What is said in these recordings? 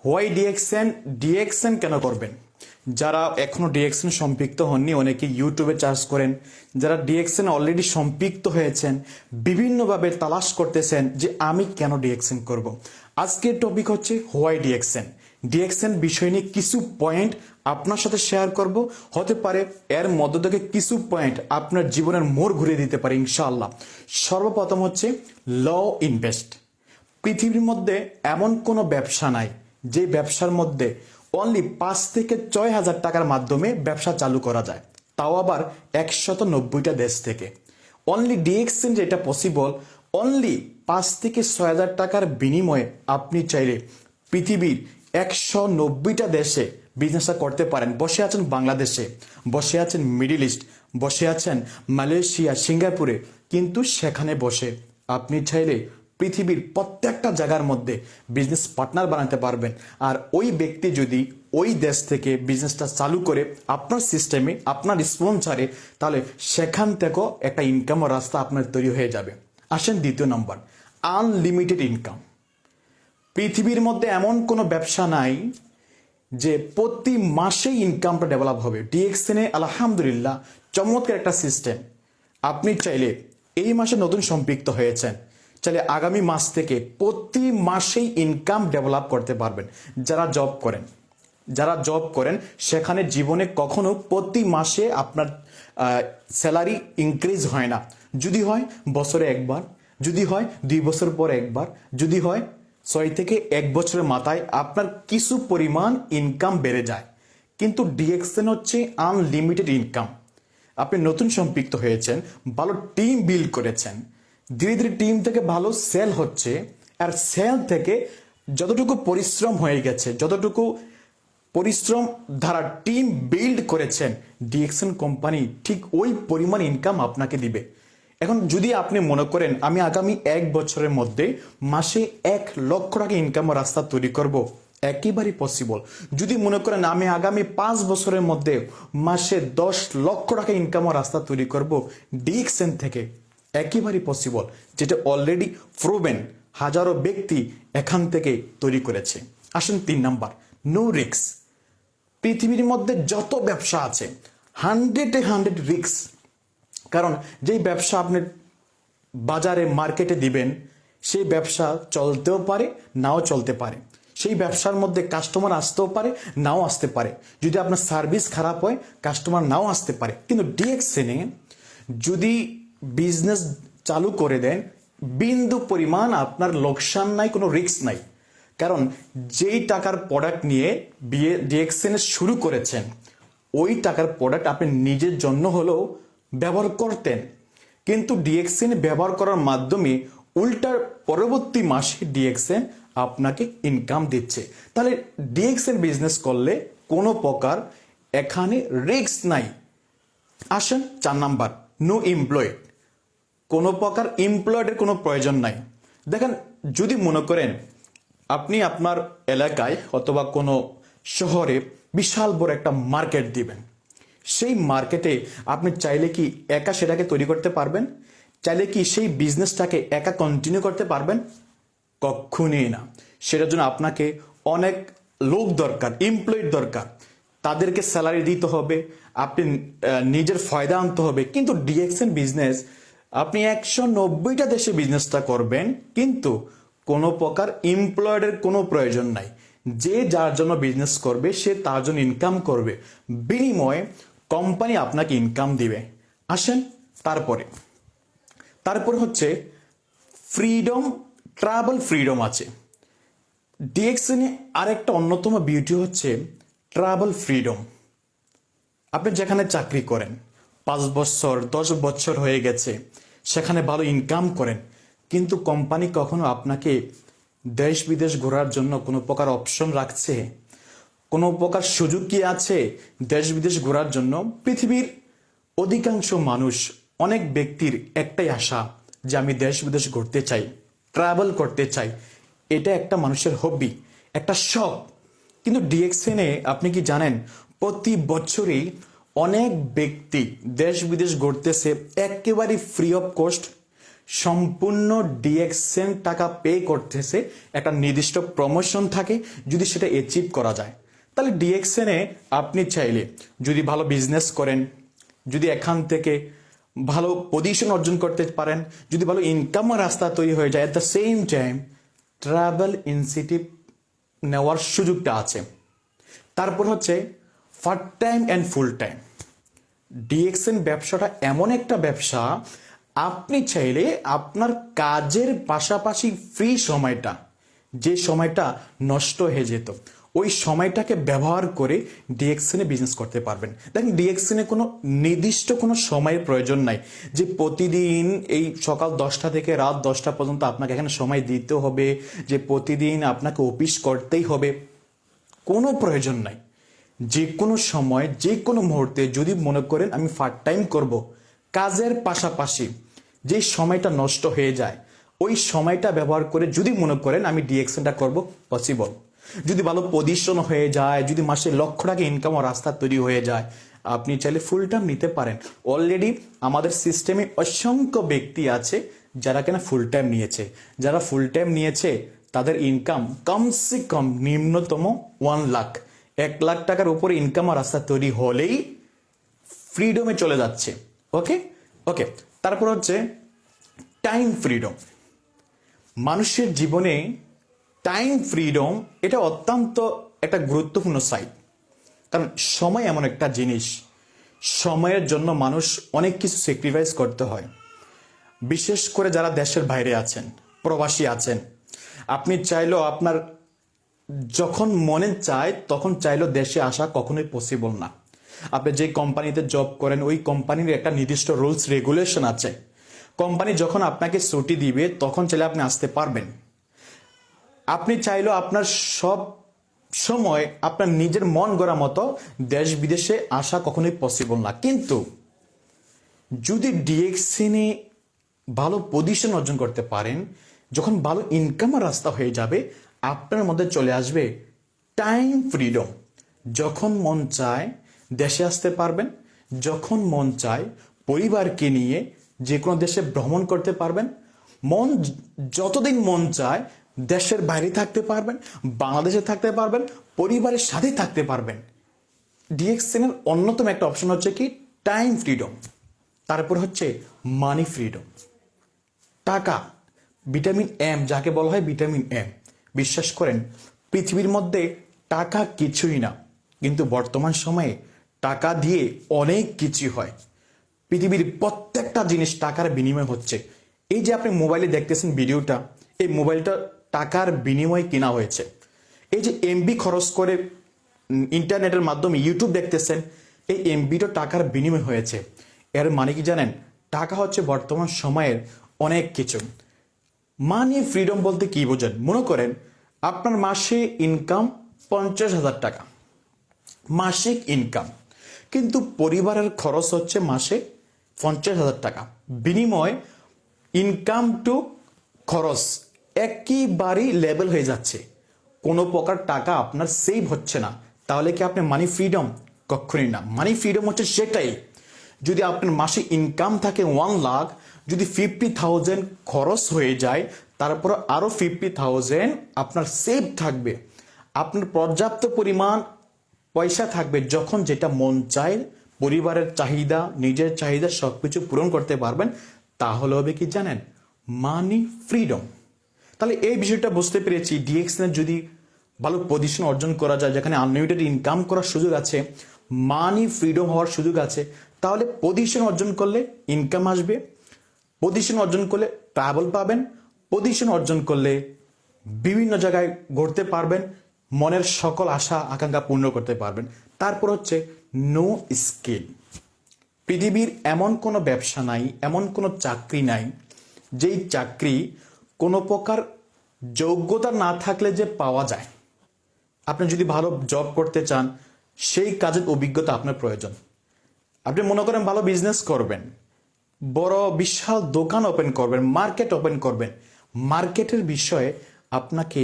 Why DXN DXN কেন করবেন? যারা এখনো ডিএক্সএন সম্পৃক্ত হননি অনেকে ইউটিউবে চার্জ করেন, যারা ডিএক্সএন অলরেডি সম্পৃক্ত হয়েছেন বিভিন্নভাবে তালাশ করতেছেন যে আমি কেন ডিএক্সএন করব। আজকের টপিক হচ্ছে হোয়াই ডিএক্সএন। ডিএক্সএন বিষয় নিয়ে কিছু পয়েন্ট আপনার সাথে শেয়ার করব। হতে পারে এর মধ্য থেকে কিছু পয়েন্ট আপনার জীবনের মোড় ঘুরিয়ে দিতে পারে ইনশাআল্লাহ। সর্বপ্রথম হচ্ছে ল ইনভেস্ট। পৃথিবীর মধ্যে এমন কোনো ব্যবসা নাই যে ব্যবসার মধ্যে অনলি 5 থেকে 6,000 টাকার মাধ্যমে ব্যবসা চালু করা যায়, তাও আবার 190টা দেশ থেকে। অনলি ডিএক্সচেঞ্জ এটা পসিবল। অনলি 5 থেকে 6,000 টাকার বিনিময়ে আপনি চাইলে পৃথিবীর 190টা দেশে বিজনেসটা করতে পারেন। বসে আছেন বাংলাদেশে, বসে আছেন মিডিল ইস্ট, বসে আছেন মালয়েশিয়া, সিঙ্গাপুরে, কিন্তু সেখানে বসে আপনি চাইলে পৃথিবীর প্রত্যেকটা জায়গার মধ্যে বিজনেস পার্টনার বানাতে পারবেন। আর ওই ব্যক্তি যদি ওই দেশ থেকে বিজনেসটা চালু করে আপনার সিস্টেমে, আপনার স্পন্সরে, তাহলে সেখান থেকেও একটা ইনকামের রাস্তা আপনার তৈরি হয়ে যাবে। আসেন দ্বিতীয় নম্বর, আনলিমিটেড ইনকাম। পৃথিবীর মধ্যে এমন কোনো ব্যবসা নাই যে প্রতি মাসেই ইনকামটা ডেভেলপ হবে। ডিএক্সএনে আলহামদুলিল্লাহ চমৎকার একটা সিস্টেম। আপনি চাইলে এই মাসে নতুন সম্পৃক্ত হয়েছেন, চাইলে আগামী মাস থেকে প্রতি মাসেই ইনকাম ডেভেলপ করতে পারবেন। যারা জব করেন সেখানে জীবনে কখনো প্রতি মাসে আপনার স্যালারি ইনক্রিজ হয় না। যদি হয় বছরে একবার, যদি হয় 2 বছর পর একবার, যদি হয় 6 থেকে 1 বছরের মাথায় আপনার কিছু পরিমাণ ইনকাম বেড়ে যায়। কিন্তু ডিএক্সএন হচ্ছে আনলিমিটেড ইনকাম। আপনি নতুন সম্পৃক্ত হয়েছেন, ভালো টিম বিল্ড করেছেন, ধীরে ধীরে টিম থেকে ভালো সেল হচ্ছে, আর সেল থেকে যতটুকু পরিশ্রম হয়ে গেছে, যতটুকু পরিশ্রম দ্বারা টিম বিল্ড করেছেন, ডিএক্সএন কোম্পানি ঠিক ওই পরিমাণ ইনকাম আপনাকে দিবে। এখন যদি আপনি মনে করেন আমি আগামী 1 বছরের মধ্যে মাসে 1 লক্ষ টাকা ইনকামের রাস্তা তৈরি করব, একেবারেই পসিবল। যদি মনে করেন আমি আগামী 5 বছরের মধ্যে মাসে 10 লক্ষ টাকা ইনকামের রাস্তা তৈরি করব ডিএক্সএন থেকে, একেবারেই পসিবল, যেটা অলরেডি প্রুভেন। হাজারো ব্যক্তি এখান থেকে তৈরি করেছে। আসেন 3 নাম্বার, নো রিস্ক। পৃথিবীর মধ্যে যত ব্যবসা আছে 100 রিস্ক। কারণ যেই ব্যবসা আপনি বাজারে মার্কেটে দিবেন সেই ব্যবসা চলতেও পারে, নাও চলতে পারে। সেই ব্যবসার মধ্যে কাস্টমার আসতেও পারে, নাও আসতে পারে। যদি আপনার সার্ভিস খারাপ হয় কাস্টমার নাও আসতে পারে। কিন্তু ডিএক্সএনে যদি বিজনেস চালু করে দেন, বিন্দু পরিমাণ আপনার লোকসান নাই, কোনো রিস্ক নাই। কারণ যেই টাকার প্রোডাক্ট নিয়ে ডিএক্সএন শুরু করেছেন, ওই টাকার প্রোডাক্ট আপনি নিজের জন্য হলেও ব্যবহার করতেন, কিন্তু ডিএক্সএন ব্যবহার করার মাধ্যমে উল্টার পরবর্তী মাসে ডিএক্সএন আপনাকে ইনকাম দিচ্ছে। তাহলে ডিএক্সএন বিজনেস করলে কোনো প্রকার এখানে রিস্ক নাই। আসেন 4 নাম্বার, নো এমপ্লয়েড। কোনো প্রকার এমপ্লয়েডের কোনো প্রয়োজন নাই। দেখেন, যদি মনে করেন আপনি আপনার এলাকায় অথবা কোনো শহরে বিশাল বড় একটা মার্কেট দিবেন, সেই মার্কেটে আপনি চাইলে কি একা সেটাকে তৈরি করতে পারবেন? চাইলে কি সেই বিজনেসটাকে একা কন্টিনিউ করতে পারবেন? কখনই না। সেটার জন্য আপনাকে অনেক লোক দরকার, এমপ্লয়ি দরকার। তাদেরকে স্যালারি দিতে হবে, আপনি নিজের ফায়দা আনতে হবে। কিন্তু ডিএক্সএন বিজনেস আপনি 190টা দেশে বিজনেসটা করবেন, কিন্তু কোনো প্রকার এমপ্লয়েডের কোনো প্রয়োজন নাই। যে যার জন্য বিজনেস করবে সে তার জন্য ইনকাম করবে, বিনিময়ে কোম্পানি আপনাকে ইনকাম দিবে। আসেন তারপরে হচ্ছে ফ্রিডম, ট্রাভেল ফ্রিডম আছে ডিএক্সএনে। আরেকটা অন্যতম বিউটি হচ্ছে ট্রাভেল ফ্রিডম। আপনি যেখানে চাকরি করেন 5 বছর 10 বছর হয়ে গেছে, সেখানে ভালো ইনকাম করেন, কিন্তু কোম্পানি কখনো আপনাকে দেশ বিদেশ ঘোরার জন্য কোনো প্রকার অপশন রাখছে? কোনো প্রকার সুযোগ কি আছে দেশ বিদেশ ঘোরার জন্য? পৃথিবীর অধিকাংশ মানুষ, অনেক ব্যক্তির একটাই আশা যে আমি দেশ বিদেশ ঘুরতে চাই, ট্রাভেল করতে চাই। এটা একটা মানুষের হবি, একটা শখ। কিন্তু ডিএক্সএনে আপনি কি জানেন প্রতি বছরই অনেক ব্যক্তি দেশ বিদেশ ঘুরতেছে একেবারে ফ্রি অফ কস্ট। সম্পূর্ণ ডিএক্সএন টাকা পে করতেছে, একটা নির্দিষ্ট প্রমোশন থাকে, যদি সেটা অ্যাচিভ করা যায় তাহলে ডিএক্সএনে আপনি চাইলে যদি ভালো বিজনেস করেন, যদি এখান থেকে ভালো পজিশন অর্জন করতে পারেন, যদি ভালো ইনকামের রাস্তা তৈরি হয়ে যায়, at the same time travel incentive নেওয়ার সুযোগটা আছে। তারপর হচ্ছে part time and full time. DXN ব্যবসাটা এমন একটা ব্যবসা, আপনি চাইলে আপনার কাজের পাশাপাশি ফ্রি সময়টা, যে সময়টা নষ্ট হয়ে যেত, ওই সময়টাকে ব্যবহার করে ডিএক্সএনে বিজনেস করতে পারবেন। দেখেন, ডিএক্সএনে কোনো নির্দিষ্ট কোনো সময়ের প্রয়োজন নাই যে প্রতিদিন এই সকাল 10টা থেকে রাত 10টা পর্যন্ত আপনাকে এখানে সময় দিতে হবে, যে প্রতিদিন আপনাকে অফিস করতেই হবে, কোনো প্রয়োজন নাই। যে কোনো সময়, যে কোনো মুহূর্তে যদি মনে করেন আমি পার্ট টাইম করব, কাজের পাশাপাশি যে সময়টা নষ্ট হয়ে যায় ওই সময়টা ব্যবহার করে যদি মনে করেন আমি ডিএক্সএনটা করব, পসিবল। যদি ভালো পজিশন হয়ে যায়, যদি মাসে লক্ষ টাকা ইনকাম ও রাস্তা তৈরি হয়ে যায়, আপনি চাইলে ফুল টাইম নিতে পারেন। অলরেডি আমাদের সিস্টেমে অসংখ্য ব্যক্তি আছে যারা কিনা ফুল টাইম নিয়েছে। যারা ফুল টাইম নিয়েছে তাদের ইনকাম কমসে কম নিম্নতম 1 লাখ, 1 লাখ টাকার উপরে ইনকাম আর রাস্তা তৈরি হলেই ফ্রিডমে চলে যাচ্ছে। ওকে ওকে তারপর হচ্ছে টাইম ফ্রিডম। মানুষের জীবনে টাইম ফ্রিডম এটা অত্যন্ত একটা গুরুত্বপূর্ণ সাইড, কারণ সময় এমন একটা জিনিস, সময়ের জন্য মানুষ অনেক কিছু স্যাক্রিফাইস করতে হয়। বিশেষ করে যারা দেশের বাইরে আছেন, প্রবাসী আছেন, আপনি চাইলেও আপনার যখন মনে চায় তখন চাইলেও দেশে আসা কখনোই পসিবল না। আপনি যে কোম্পানিতে জব করেন ওই কোম্পানির একটা নির্দিষ্ট রুলস রেগুলেশন আছে। কোম্পানি যখন আপনাকে ছুটি দিবে তখন চাইলে আপনি আসতে পারবেন। আপনি চাইলেও আপনার সব সময় আপনার নিজের মন গড়া মতো দেশ বিদেশে আসা কখনোই পসিবল না। কিন্তু যদি ডিএক্সএনে ভালো পজিশন অর্জন করতে পারেন, যখন ভালো ইনকামের রাস্তা হয়ে যাবে, আপনার মধ্যে চলে আসবে টাইম ফ্রিডম। যখন মন চায় দেশে আসতে পারবেন, যখন মন চায় পরিবারকে নিয়ে যে কোনো দেশে ভ্রমণ করতে পারবেন, মন যতদিন মন চায় দেশের বাইরে থাকতে পারবেন, বাংলাদেশে থাকতে পারবেন, পরিবারের সাথে থাকতে পারবেন। ডিএক্সএন এর অন্যতম একটা অপশন হচ্ছে কি টাইম ফ্রিডম। তারপর হচ্ছে মানি ফ্রিডম। টাকা, ভিটামিন এম যাকে বলা হয় ভিটামিন এম। বিশ্বাস করেন পৃথিবীর মধ্যে টাকা কিছুই না, কিন্তু বর্তমান সময়ে টাকা দিয়ে অনেক কিছু হয়। পৃথিবীর প্রত্যেকটা জিনিস টাকার বিনিময় হচ্ছে। এই যে আপনি মোবাইলে দেখতেছেন ভিডিওটা, এই মোবাইলটা টাকার বিনিময়ে কেনা হয়েছে। এই যে এমবি খরচ করে ইন্টারনেটের মাধ্যমে ইউটিউব দেখতেছেন, এই এমবিটা টাকার বিনিময় হয়েছে। এর মানে কি জানেন? টাকা হচ্ছে বর্তমান সময়ের অনেক কিছু। মানি ফ্রিডম বলতে কি বোঝেন? মনে করেন আপনার মাসে ইনকাম 50,000 টাকা, মাসিক ইনকাম, কিন্তু পরিবারের খরচ হচ্ছে মাসে 50,000 টাকা। বিনিময় ইনকাম টু খরচ একেবারেই লেভেল হয়ে যাচ্ছে, কোনো প্রকার টাকা আপনার সেভ হচ্ছে না। তাহলে কি আপনি মানি ফ্রিডম? কখনই না। মানি ফ্রিডম হচ্ছে সেটাই, যদি আপনার মাসে ইনকাম থাকে 1 লাখ, যদি 50,000 খরচ হয়ে যায়, তারপর আরো 50,000 আপনার সেভ থাকবে, আপনার পর্যাপ্ত পরিমাণ পয়সা থাকবে, যখন যেটা মন চায় পরিবারের চাহিদা, নিজের চাহিদা সবকিছু পূরণ করতে পারবেন। তাহলে হবে কি জানেন? মানি ফ্রিডম। তাহলে এই বিষয়টা বুঝতে পেরেছি, ডিএক্সএন যদি ভালো পজিশন অর্জন করা যায়, যেখানে আনলিমিটেড ইনকাম করার সুযোগ আছে, মানি ফ্রিডম হওয়ার সুযোগ আছে, তাহলে পজিশন অর্জন করলে ইনকাম আসবে, পজিশন অর্জন করলে ট্রাভেল পাবেন, পজিশন অর্জন করলে বিভিন্ন জায়গায় ঘুরতে পারবেন, মনের সকল আশা আকাঙ্ক্ষা পূর্ণ করতে পারবেন। তারপর হচ্ছে নো স্কিল। পৃথিবীর এমন কোনো ব্যবসা নাই, এমন কোনো চাকরি নাই যেই চাকরি কোনো প্রকার যোগ্যতা না থাকলে যে পাওয়া যায়। আপনি যদি ভালো জব করতে চান, সেই কাজের অভিজ্ঞতা আপনার প্রয়োজন। আপনি মনে করেন ভালো বিজনেস করবেন, বড় বিশাল দোকান ওপেন করবেন, মার্কেট ওপেন করবেন, মার্কেটের বিষয়ে আপনাকে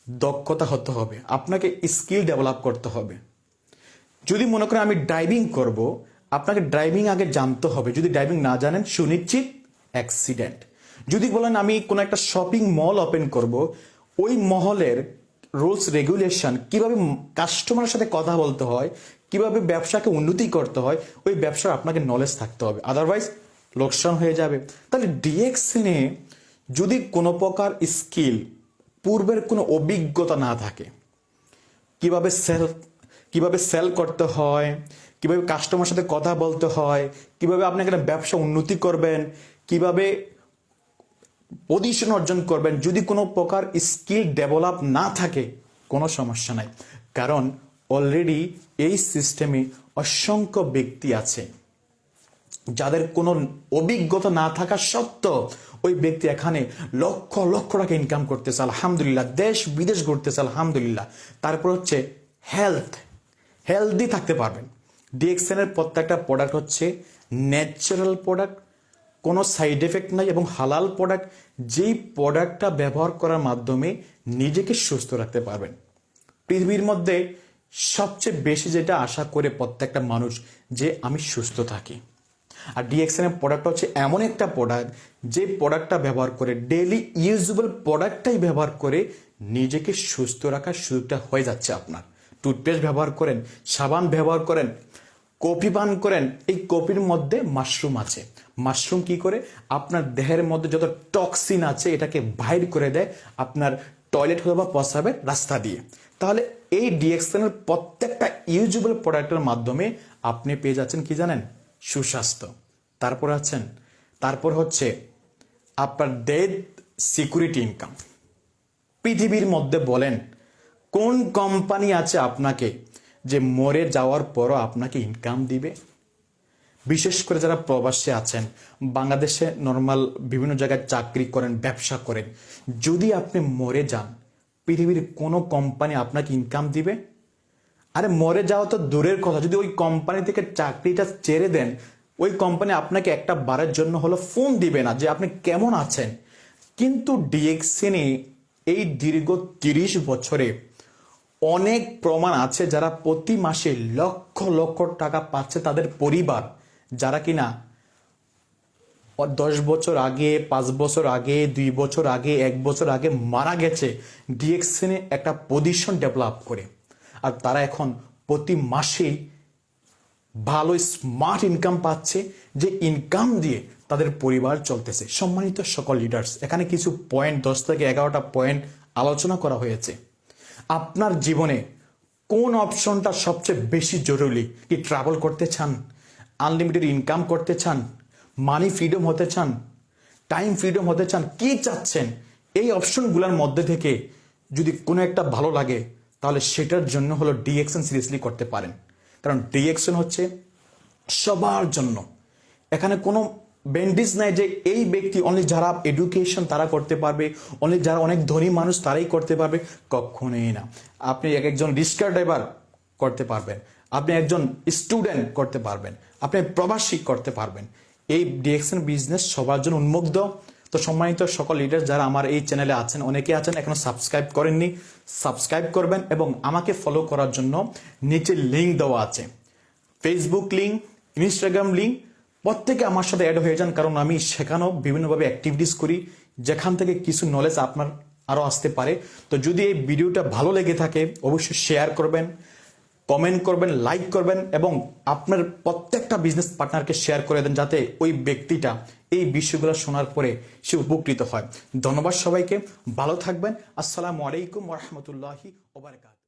দক্ষতা হতে হবে, আপনাকে স্কিল ডেভেলপ করতে হবে। যদি মনে করেন আমি ড্রাইভিং করব, আপনাকে ড্রাইভিং আগে জানতে হবে। যদি ড্রাইভিং না জানেন, সুনিশ্চিত অ্যাক্সিডেন্ট। যদি বলেন আমি কোনো একটা শপিং মল ওপেন করব, ওই মহলের রুলস রেগুলেশন, কিভাবে কাস্টমারের সাথে কথা বলতে হয়, কিভাবে ব্যবসাকে উন্নতি করতে হয়, ওই ব্যবসার আপনাকে নলেজ থাকতে হবে, আদারওয়াইজ লোকসান হয়ে যাবে। তাহলে ডিএক্সএনে যদি কোনো প্রকার স্কিল, পূর্বের কোনো অভিজ্ঞতা না থাকে, কিভাবে সেল করতে হয়, কিভাবে কাস্টমার সাথে কথা বলতে হয়, কিভাবে আপনি একটা ব্যবসা উন্নতি করবেন, কিভাবে পজিশন অর্জন করবেন, যদি কোনো প্রকার স্কিল ডেভেলপ না থাকে কোনো সমস্যা নাই। কারণ অলরেডি এই সিস্টেমে অসংখ্য ব্যক্তি আছে যাদের কোনো অভিজ্ঞতা না থাকা সত্ত্বেও ওই ব্যক্তি এখানে লক্ষ লক্ষ টাকা ইনকাম করতেছে আলহামদুলিল্লাহ, দেশ বিদেশ ঘুরতেছে আলহামদুলিল্লাহ। তারপর হচ্ছে হেলদি থাকতে পারবেন। ডিএক্সএন এর প্রত্যেকটা প্রোডাক্ট হচ্ছে ন্যাচারাল প্রোডাক্ট, কোনো সাইড এফেক্ট নাই এবং হালাল প্রোডাক্ট, যেই প্রোডাক্টটা ব্যবহার করার মাধ্যমে নিজেকে সুস্থ রাখতে পারবেন। পৃথিবীর মধ্যে সবচেয়ে বেশি যেটা আশা করে প্রত্যেকটা মানুষ, যে আমি সুস্থ থাকি। আর ডিএক্সএন এর প্রোডাক্ট হচ্ছে এমন একটা প্রোডাক্ট, যে প্রোডাক্টটা ব্যবহার করে, ডেইলি ইউজেবল প্রোডাক্টটাই ব্যবহার করে নিজেকে সুস্থ রাখার সুযোগটা হয়ে যাচ্ছে আপনার। টুথপেস্ট ব্যবহার করেন, সাবান ব্যবহার করেন, কফি পান করেন, এই কফির মধ্যে মাশরুম আছে। মাশরুম কি করে আপনার দেহের মধ্যে যত টক্সিন আছে এটাকে বাইর করে দেয় আপনার টয়লেট অথবা প্রস্রাবের রাস্তা দিয়ে। তাহলে এই ডিএক্সএন এর প্রত্যেকটা ইউজেবল প্রোডাক্টের মাধ্যমে আপনি পেয়ে যাচ্ছেন কি জানেন, সুস্বাস্থ্য। তারপর হচ্ছে আপনার ডেথ সিকিউরিটি ইনকাম। পৃথিবীর মধ্যে বলেন কোন কোম্পানি আছে আপনাকে যে মরে যাওয়ার পরও আপনাকে ইনকাম দিবে? বিশেষ করে যারা প্রবাসে আছেন, বাংলাদেশে নর্মাল বিভিন্ন জায়গায় চাকরি করেন, ব্যবসা করেন, যদি আপনি মরে যান, পৃথিবীর কোনো কোম্পানি আপনাকে ইনকাম দিবে? আরে মরে যাওয়া তো দূরের কথা, যদি ওই কোম্পানি থেকে চাকরিটা ছেড়ে দেন, ওই কোম্পানি আপনাকে একটা বারের জন্য হলো ফোন দিবে না যে আপনি কেমন আছেন। কিন্তু ডিএক্সএনে এই দীর্ঘ 30 বছরে অনেক প্রমাণ আছে যারা প্রতি মাসে লক্ষ লক্ষ টাকা পাচ্ছে তাদের পরিবার, যারা কিনা 10 বছর আগে, 5 বছর আগে, 2 বছর আগে, 1 বছর আগে মারা গেছে ডিএক্সএনে একটা পজিশন ডেভেলপ করে। আর তারা এখন প্রতি মাসেই ভালো স্মার্ট ইনকাম পাচ্ছে, যে ইনকাম দিয়ে তাদের পরিবার চলতেছে। সম্মানিত সকল লিডার্স, এখানে কিছু পয়েন্ট, 10 থেকে 11টা পয়েন্ট আলোচনা করা হয়েছে। আপনার জীবনে কোন অপশনটা সবচেয়ে বেশি জরুরি? কি ট্রাভেল করতে চান, আনলিমিটেড ইনকাম করতে চান, মানি ফ্রিডম হতে চান, টাইম ফ্রিডম হতে চান, কি চাচ্ছেন? এই অপশনগুলোর মধ্যে থেকে যদি কোনো একটা ভালো লাগে, তাহলে সেটার জন্য হলো ডিএক্সএন সিরিয়াসলি করতে পারেন। কারণ ডিএক্সএন হচ্ছে সবার জন্য। এখানে কোনো বেন্ডিস নাই যে এই ব্যক্তি, অনলি যারা এডুকেশন তারা করতে পারবে, অনলি যারা অনেক ধনী মানুষ তারাই করতে পারবে, কখনোই না। আপনি একজন রিক্সা ড্রাইভার করতে পারবেন, আপনি একজন স্টুডেন্ট করতে পারবেন, আপনি প্রবাসী করতে পারবেন। এই ডিএক্সএন বিজনেস সবার জন্য উন্মুক্ত। তো সম্মানিত সকল লিডার যারা আমার এই চ্যানেলে আছেন, অনেকে আছেন এখনো সাবস্ক্রাইব করেননি, সাবস্ক্রাইব করবেন এবং আমাকে ফলো করার জন্য নিচে লিঙ্ক দেওয়া আছে, ফেসবুক লিঙ্ক, ইনস্টাগ্রাম লিঙ্ক, প্রত্যেকে আমার সাথে অ্যাড হয়ে যান। কারণ আমি শেখানো বিভিন্নভাবে অ্যাক্টিভিটিস করি, যেখান থেকে কিছু নলেজ আপনার আরও আসতে পারে। তো যদি এই ভিডিওটা ভালো লেগে থাকে অবশ্যই শেয়ার করবেন, কমেন্ট করবেন, লাইক করবেন এবং আপনার প্রত্যেকটা বিজনেস পার্টনারকে শেয়ার করে দেন, যাতে ওই ব্যক্তিটা এই বিষয়গুলো শোনার পরে সে উপকৃত হয়। ধন্যবাদ সবাইকে, ভালো থাকবেন। আসসালামু আলাইকুম ওয়া রাহমাতুল্লাহি ওয়া বারাকাতুহু।